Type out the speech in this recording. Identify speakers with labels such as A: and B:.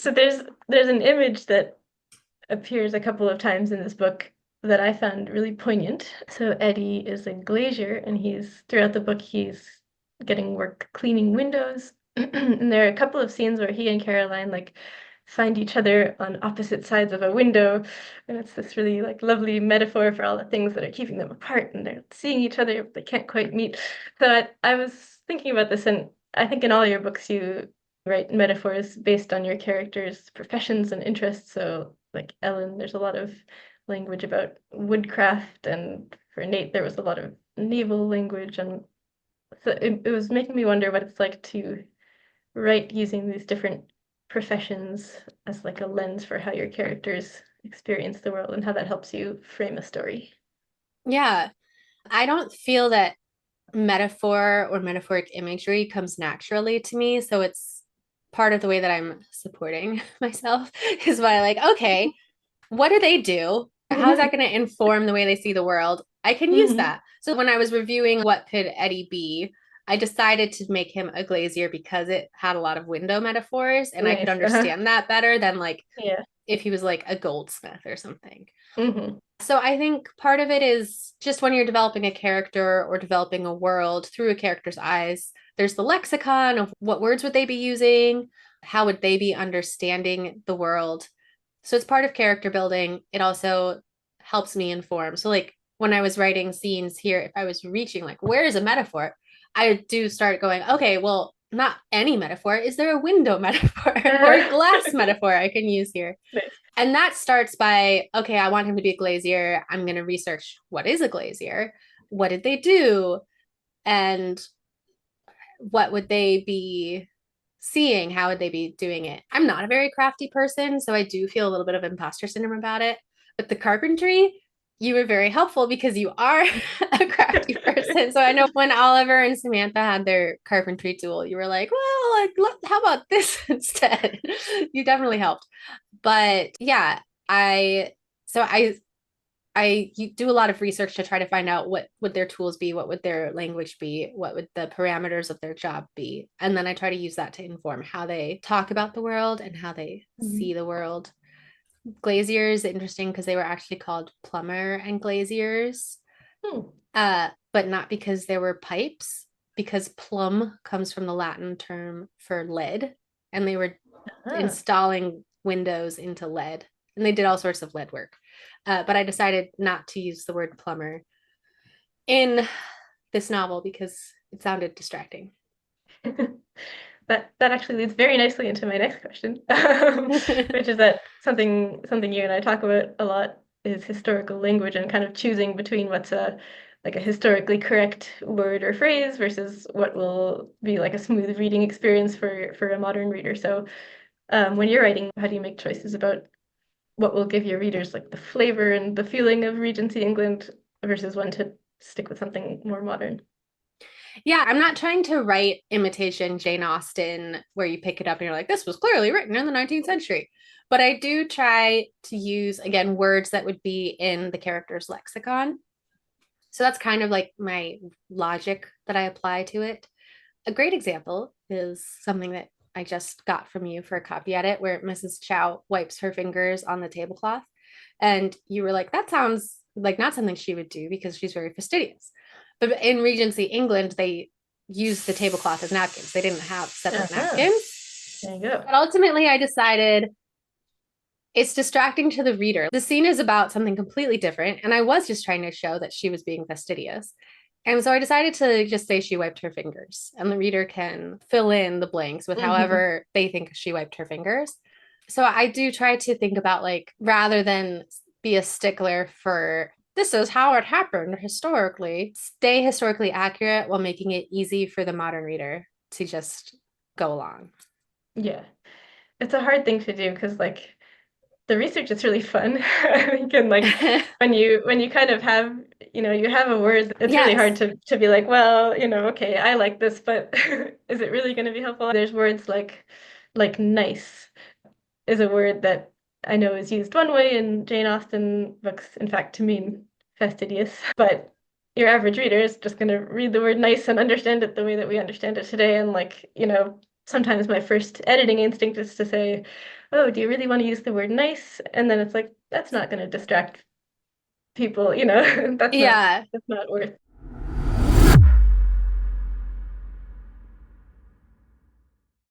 A: So there's an image that appears a couple of times in this book that I found really poignant. So Eddie is a glazier, and he's throughout the book he's getting work cleaning windows. And there are a couple of scenes where he and Caroline like find each other on opposite sides of a window, and it's this really like lovely metaphor for all the things that are keeping them apart, and they're seeing each other but they can't quite meet. So I was thinking about this, and I think in all your books you write metaphors based on your characters' professions and interests. So like Ellen, there's a lot of language about woodcraft, and for Nate there was a lot of naval language, and so it was making me wonder what it's like to write using these different professions as like a lens for how your characters experience the world and how that helps you frame a story.
B: Yeah. I don't feel that metaphor or metaphoric imagery comes naturally to me. So it's part of the way that I'm supporting myself is by like, okay, what do they do? How is that going to inform the way they see the world? I can use
A: Hmm.
B: that. So when I was reviewing what could Eddie be, I decided to make him a glazier because it had a lot of window metaphors and I could
A: Nice. Uh-huh.
B: understand that better than like
A: Yeah.
B: if he was like a goldsmith or something.
A: Hmm.
B: So I think part of it is just when you're developing a character or developing a world through a character's eyes, there's the lexicon of what words would they be using, how would they be understanding the world. So it's part of character building. It also helps me inform. So like when I was writing scenes here, if I was reaching like where is a metaphor, I do start going, okay, well, not any metaphor. Is there a window metaphor or a glass metaphor I can use here?
A: Nice.
B: And that starts by, okay, I want him to be a glazier. I'm going to research what is a glazier? What did they do? And what would they be seeing? How would they be doing it? I'm not a very crafty person, so I do feel a little bit of imposter syndrome about it. But the carpentry, you were very helpful because you are a crafty person. So I know when Oliver and Samantha had their carpentry tool, you were like, well, like, how about this instead? You definitely helped. But yeah, I so I do a lot of research to try to find out what would their tools be, what would their language be, what would the parameters of their job be, and then I try to use that to inform how they talk about the world and how they
A: Mhm.
B: see the world. Glazier is interesting because they were actually called plumber and glaziers,
A: Hmm.
B: but not because there were pipes, because plumb comes from the Latin term for lead, and they were
A: Ah.
B: installing windows into lead, and they did all sorts of lead work. But I decided not to use the word plumber in this novel because it sounded distracting.
A: That actually leads very nicely into my next question, which is that something you and I talk about a lot is historical language and kind of choosing between what's a like a historically correct word or phrase versus what will be like a smooth reading experience for a modern reader. So, when you're writing, how do you make choices about what will give your readers like the flavor and the feeling of Regency England versus when to stick with something more modern?
B: Yeah, I'm not trying to write imitation Jane Austen where you pick it up and you're like, this was clearly written in the 19th century. But I do try to use, again, words that would be in the character's lexicon. So that's kind of like my logic that I apply to it. A great example is something that I just got from you for a copy edit where Mrs. Chow wipes her fingers on the tablecloth. And you were like, that sounds like not something she would do because she's very fastidious. But in Regency England, they used the tablecloth as napkins. They didn't have separate
A: Uh-huh.
B: napkins.
A: There you go.
B: But ultimately, I decided it's distracting to the reader. The scene is about something completely different. And I was just trying to show that she was being fastidious. And so I decided to just say she wiped her fingers, and the reader can fill in the blanks with
A: Hmm.
B: however they think she wiped her fingers. So I do try to think about like, rather than be a stickler for this is how it happened historically, stay historically accurate while making it easy for the modern reader to just go along.
A: Yeah. It's a hard thing to do because like the research is really fun. I think and like when you kind of have you have a word, it's really hard
B: Yes.
A: to be like, well, okay, I like this, but is it really going to be helpful? There's words like nice is a word that I know is used one way in Jane Austen books, in fact, to mean fastidious, but your average reader is just going to read the word nice and understand it the way that we understand it today, and like, sometimes my first editing instinct is to say, oh, do you really want to use the word nice? And then it's like, that's not going to distract people, you know,
B: Yeah.
A: that's not worth